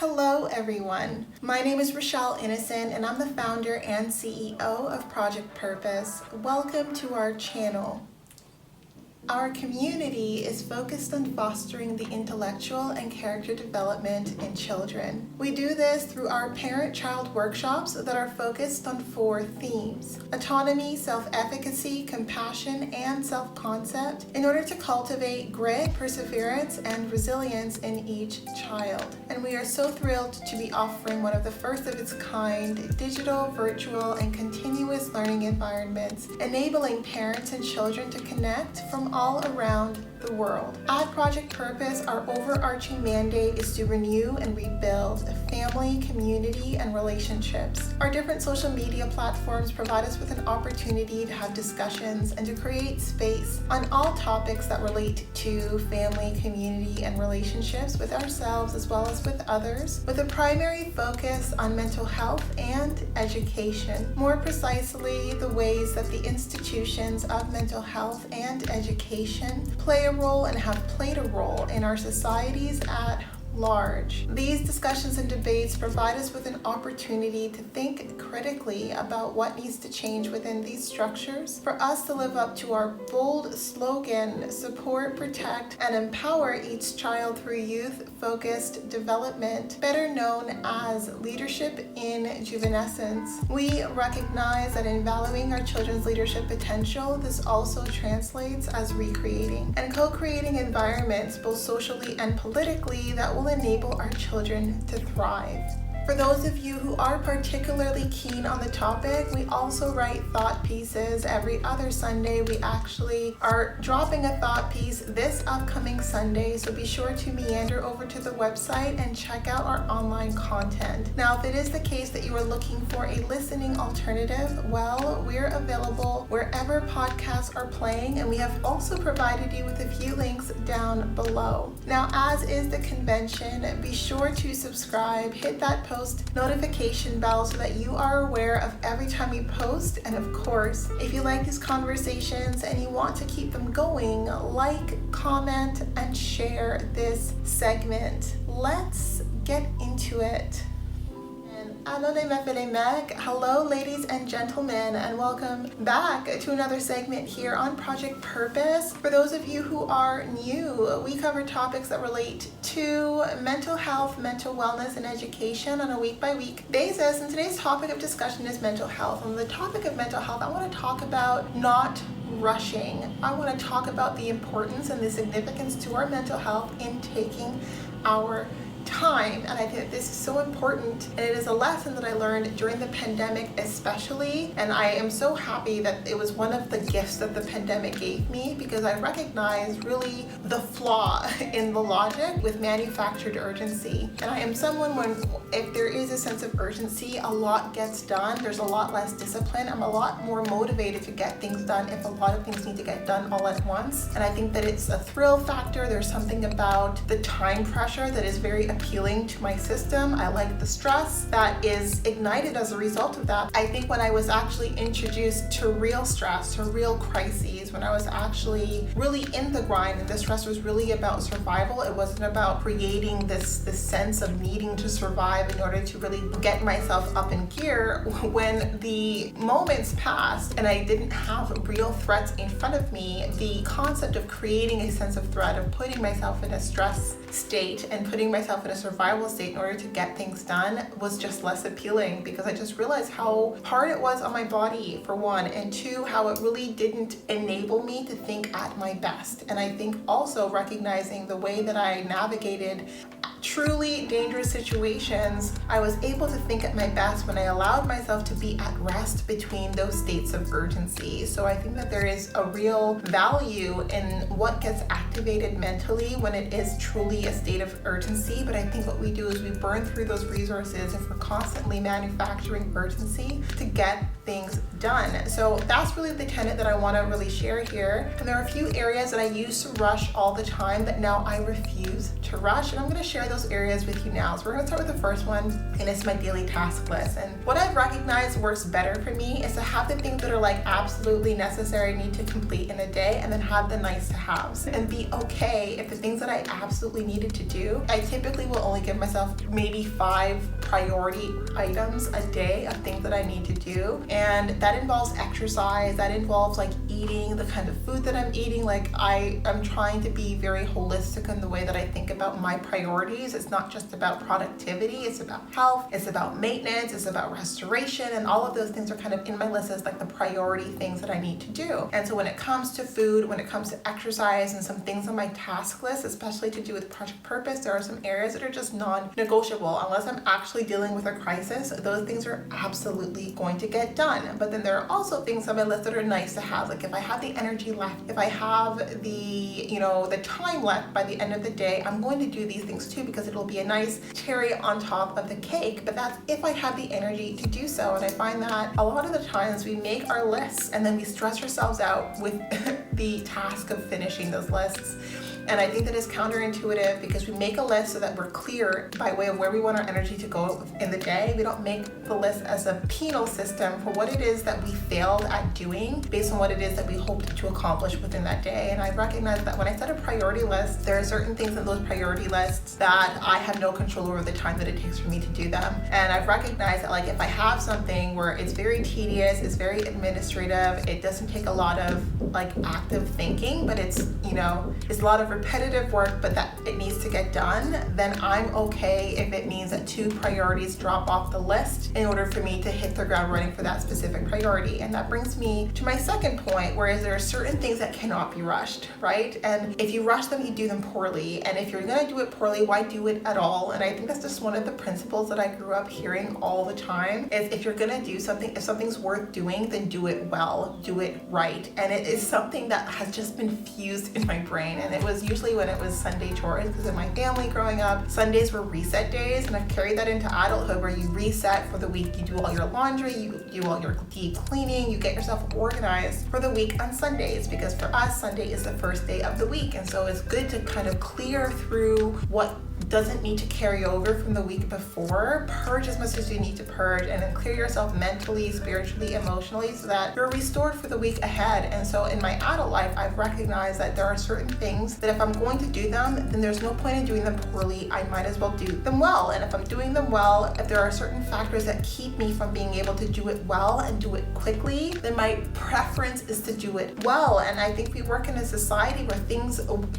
Hello everyone, my name is Rochelle Innocent and I'm the founder and CEO of Project Purpose. Welcome to our channel. Our community is focused on fostering the intellectual and character development in children. We do this through our parent-child workshops that are focused on 4 themes: autonomy, self-efficacy, compassion, and self-concept, in order to cultivate grit, perseverance, and resilience in each child. And we are so thrilled to be offering one of the first of its kind digital, virtual, and continuous learning environments, enabling parents and children to connect from all around the world. At Project Purpose, our overarching mandate is to renew and rebuild family, community, and relationships. Our different social media platforms provide us with an opportunity to have discussions and to create space on all topics that relate to family, community, and relationships with ourselves as well as with others, with a primary focus on mental health and education. More precisely, the ways that the institutions of mental health and education play a role and have played a role in our societies at large. These discussions and debates provide us with an opportunity to think critically about what needs to change within these structures for us to live up to our bold slogan, support, protect, and empower each child through youth-focused development, better known as leadership in juvenescence. We recognize that in valuing our children's leadership potential, this also translates as recreating and co-creating environments, both socially and politically, that will enable our children to thrive. For those of you who are particularly keen on the topic, we also write thought pieces every other Sunday. We actually are dropping a thought piece this upcoming Sunday, so be sure to meander over to the website and check out our online content. Now, if it is the case that you are looking for a listening alternative, well, we're available wherever podcasts are playing, and we have also provided you with a few links down below. Now, as is the convention, be sure to subscribe, hit that post notification bell so that you are aware of every time we post. And of course, if you like these conversations and you want to keep them going, like, comment, and share this segment. Let's get into it. Hello ladies and gentlemen, and welcome back to another segment here on Project Purpose. For those of you who are new, we cover topics that relate to mental health, mental wellness, and education on a week-by-week basis, and today's topic of discussion is mental health. On the topic of mental health, I want to talk about not rushing. I want to talk about the importance and the significance to our mental health in taking our time. And I think this is so important, and it is a lesson that I learned during the pandemic especially, and I am so happy that it was one of the gifts that the pandemic gave me, because I recognized really the flaw in the logic with manufactured urgency. And I am someone when if there is a sense of urgency, a lot gets done. There's a lot less discipline. I'm a lot more motivated to get things done if a lot of things need to get done all at once. And I think that it's a thrill factor. There's something about the time pressure that is very appealing to my system. I like the stress that is ignited as a result of that. I think when I was actually introduced to real stress, to real crises, when I was actually really in the grind, and the stress was really about survival, it wasn't about creating this sense of needing to survive in order to really get myself up in gear. When the moments passed and I didn't have real threats in front of me, the concept of creating a sense of threat, of putting myself in a stress state and putting myself in a survival state in order to get things done was just less appealing, because I just realized how hard it was on my body, for one, and two, how it really didn't enable me to think at my best. And I think also recognizing the way that I navigated truly dangerous situations, I was able to think at my best when I allowed myself to be at rest between those states of urgency. So I think that there is a real value in what gets activated mentally when it is truly a state of urgency. But I think what we do is we burn through those resources if we're constantly manufacturing urgency to get things done. So that's really the tenet that I want to really share here. And there are a few areas that I used to rush all the time that now I refuse to rush, and I'm going to share those areas with you now. So we're gonna start with the first one, and it's my daily task list. And what I've recognized works better for me is to have the things that are like absolutely necessary, need to complete in a day, and then have the nice to haves. And be okay if the things that I absolutely needed to do, I typically will only give myself maybe 5 priority items a day of things that I need to do. And that involves exercise, that involves like eating the kind of food that I'm eating. Like I'm trying to be very holistic in the way that I think about my priorities. It's not just about productivity, it's about health, it's about maintenance, it's about restoration, and all of those things are kind of in my list as like the priority things that I need to do. And so when it comes to food, when it comes to exercise, and some things on my task list, especially to do with Project Purpose, there are some areas that are just non-negotiable. Unless I'm actually dealing with a crisis, those things are absolutely going to get done. But then there are also things on my list that are nice to have. Like if I have the energy left, if I have the time left by the end of the day, I'm going to do these things too, because it'll be a nice cherry on top of the cake. But that's if I have the energy to do so. And I find that a lot of the times we make our lists and then we stress ourselves out with the task of finishing those lists. And I think that is counterintuitive, because we make a list so that we're clear by way of where we want our energy to go in the day. We don't make the list as a penal system for what it is that we failed at doing based on what it is that we hoped to accomplish within that day. And I recognize that when I set a priority list, there are certain things in those priority lists that I have no control over the time that it takes for me to do them. And I've recognized that like if I have something where it's very tedious, it's very administrative, it doesn't take a lot of like active thinking, but it's a lot of repetitive work, but that it needs to get done, then I'm okay if it means that 2 priorities drop off the list in order for me to hit the ground running for that specific priority. And that brings me to my second point, whereas there are certain things that cannot be rushed, right? And if you rush them, you do them poorly. And if you're gonna do it poorly, why do it at all? And I think that's just one of the principles that I grew up hearing all the time, is if you're gonna do something, if something's worth doing, then do it well, do it right. And it is something that has just been fused in my brain. And it was usually when it was Sunday chores, because in my family growing up, Sundays were reset days, and I've carried that into adulthood, where you reset for the week. You do all your laundry, you do all your deep cleaning, you get yourself organized for the week on Sundays, because for us, Sunday is the first day of the week. And so it's good to kind of clear through what doesn't need to carry over from the week before, purge as much as you need to purge, and then clear yourself mentally, spiritually, emotionally, so that you're restored for the week ahead. And so in my adult life, I've recognized that there are certain things that if I'm going to do them, then there's no point in doing them poorly. I might as well do them well. And if I'm doing them well, if there are certain factors that keep me from being able to do it well and do it quickly, then my preference is to do it well. And I think we work in a society where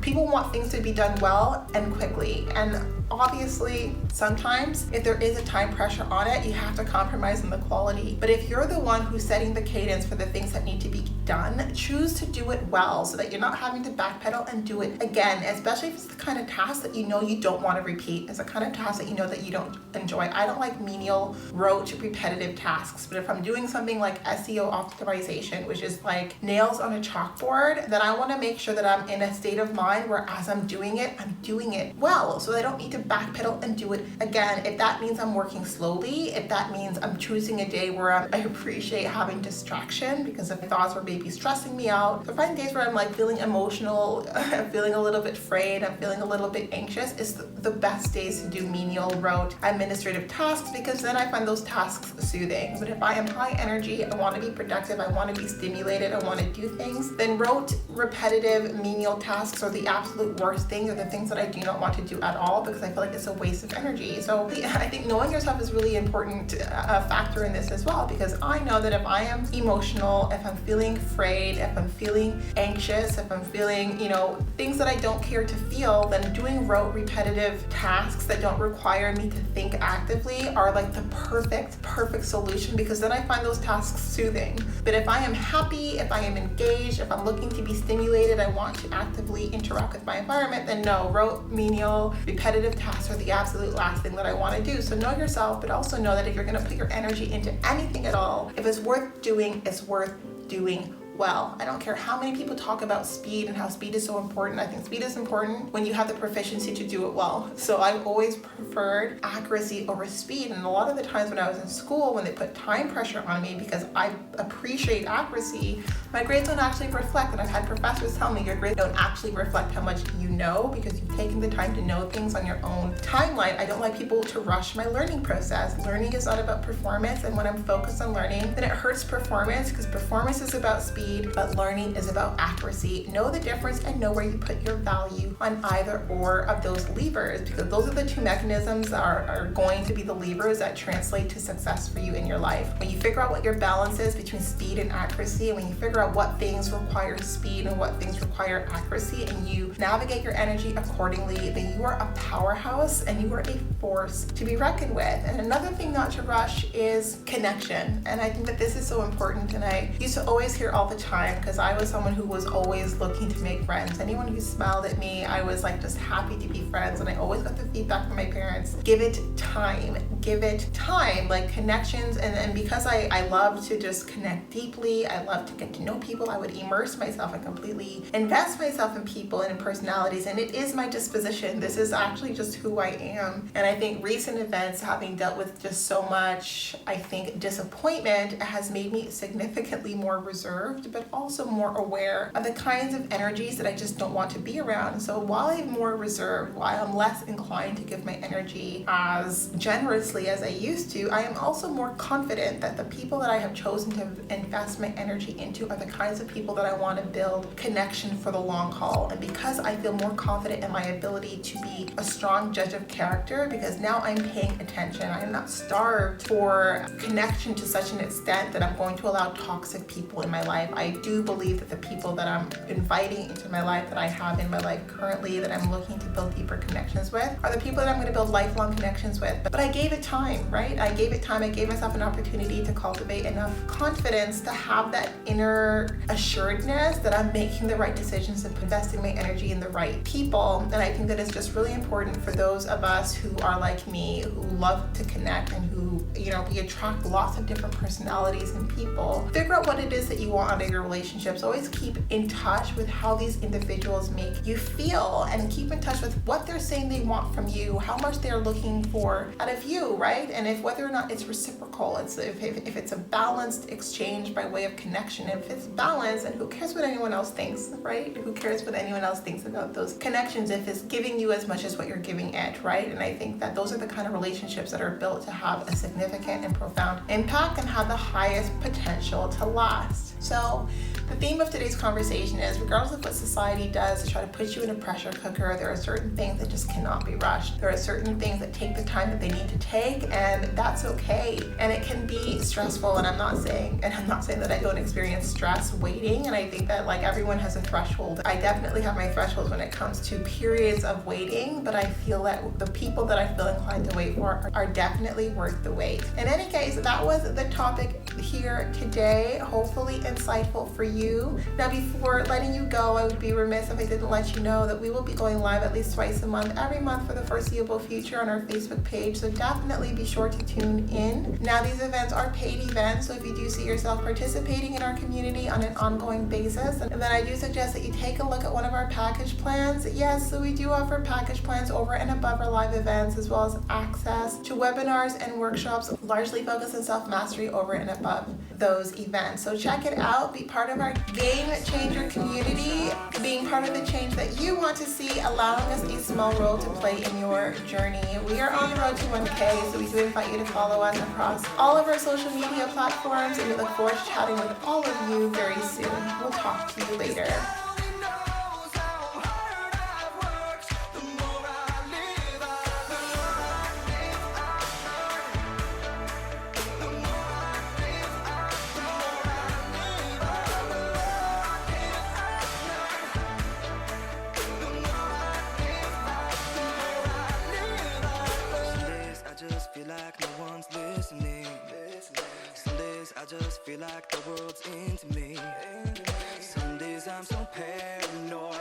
people want things to be done well and quickly. And obviously, sometimes if there is a time pressure on it, you have to compromise on the quality. But if you're the one who's setting the cadence for the things that need to be done, choose to do it well, so that you're not having to backpedal and do it again, especially if it's the kind of task that you know you don't want to repeat. It's the kind of task that you know that you don't enjoy. I don't like menial, rote, repetitive tasks, but if I'm doing something like SEO optimization, which is like nails on a chalkboard, then I want to make sure that I'm in a state of mind where as I'm doing it well, so I don't need to backpedal and do it again. If that means I'm working slowly, if that means I'm choosing a day where I appreciate having distraction, because if thoughts are maybe stressing me out. So I find days where I'm like feeling emotional, I'm feeling a little bit frayed, I'm feeling a little bit anxious, is the best days to do menial, rote, administrative tasks, because then I find those tasks soothing. But if I am high energy, I want to be productive, I want to be stimulated, I want to do things, then rote, repetitive, menial tasks are the absolute worst thing. They're the things that I do not want to do at all, because I feel like it's a waste of energy. So I think knowing yourself is really important factor in this as well, because I know that if I am emotional, if I'm feeling frayed, if I'm feeling anxious, if I'm feeling, things that I don't care to feel, then doing rote, repetitive tasks that don't require me to think actively are like the perfect solution, because then I find those tasks soothing. But if I am happy, if I am engaged, if I'm looking to be stimulated, I want to actively interact with my environment, then no, rote, menial, repetitive tasks are the absolute last thing that I want to do. So know yourself, but also know that if you're going to put your energy into anything at all, if it's worth doing, it's worth doing well. I don't care how many people talk about speed and how speed is so important. I think speed is important when you have the proficiency to do it well. So I've always preferred accuracy over speed. And a lot of the times when I was in school, when they put time pressure on me because I appreciate accuracy, my grades don't actually reflect. And I've had professors tell me your grades don't actually reflect how much you know because you've taken the time to know things on your own timeline. I don't like people to rush my learning process. Learning is not about performance, and when I'm focused on learning, then it hurts performance because performance is about speed, but learning is about accuracy. Know the difference and know where you put your value on either or of those levers, because those are the two mechanisms that are going to be the levers that translate to success for you in your life. When you figure out what your balance is between speed and accuracy, and when you figure out what things require speed and what things require accuracy, and you navigate your energy accordingly, then you are a powerhouse and you are a force to be reckoned with. And another thing not to rush is connection. And I think that this is so important. And I used to always hear all the time, because I was someone who was always looking to make friends. Anyone who smiled at me, I was like just happy to be friends. And I always got the feedback from my parents, give it time, like connections. And because I love to just connect deeply, I love to get to know people, I would immerse myself and completely invest myself in people and in personalities. And it is my disposition. This is actually just who I am. And I think recent events, having dealt with just so much, I think, disappointment, has made me significantly more reserved, but also more aware of the kinds of energies that I just don't want to be around. So while I'm more reserved, while I'm less inclined to give my energy as generously as I used to, I am also more confident that the people that I have chosen to invest my energy into are the kinds of people that I want to build connection for the long haul. And because I feel more confident in my ability to be a strong judge of character, because now I'm paying attention, I am not starved for connection to such an extent that I'm going to allow toxic people in my life. I do believe that the people that I'm inviting into my life, that I have in my life currently, that I'm looking to build deeper connections with, are the people that I'm going to build lifelong connections with. But I gave it time, right? I gave it time. I gave myself an opportunity to cultivate enough confidence to have that inner assuredness that I'm making the right decisions and investing my energy in the right people. And I think that it's just really important for those of us who are like me, who love to connect and who, we attract lots of different personalities and people. Figure out what it is that you want out of your relationships. Always keep in touch with how these individuals make you feel, and keep in touch with what they're saying they want from you, how much they're looking for out of you, right? And if whether or not it's reciprocal, if it's a balanced exchange by way of connection. If it's balanced, and who cares what anyone else thinks, right? Who cares what anyone else thinks about those connections if it's giving you as much as what you're giving it, right? And I think that those are the kind of relationships that are built to have a significant and profound impact and have the highest potential to last. So the theme of today's conversation is, regardless of what society does to try to put you in a pressure cooker, there are certain things that just cannot be rushed. There are certain things that take the time that they need to take, and that's okay. And it can be stressful, and I'm not saying that I don't experience stress waiting, and I think that like everyone has a threshold. I definitely have my thresholds when it comes to periods of waiting, but I feel that the people that I feel inclined to wait for are definitely worth the wait. In any case, that was the topic here today. Hopefully insightful for you. Now, before letting you go, I would be remiss if I didn't let you know that we will be going live at least twice a month, every month for the foreseeable future on our Facebook page. So definitely be sure to tune in. Now, these events are paid events, so if you do see yourself participating in our community on an ongoing basis, and then I do suggest that you take a look at one of our package plans. Yes, so we do offer package plans over and above our live events, as well as access to webinars and workshops largely focused on self-mastery over and above those events. So check it out. Be part of our game changer community, being part of the change that you want to see, allowing us a small role to play in your journey. We are on the road to 1K, so we do invite you to follow us across all of our social media platforms, and we look forward to chatting with all of you very soon. We'll talk to you later. Like no one's listening. Some days I just feel like the world's into me. Some days I'm so paranoid.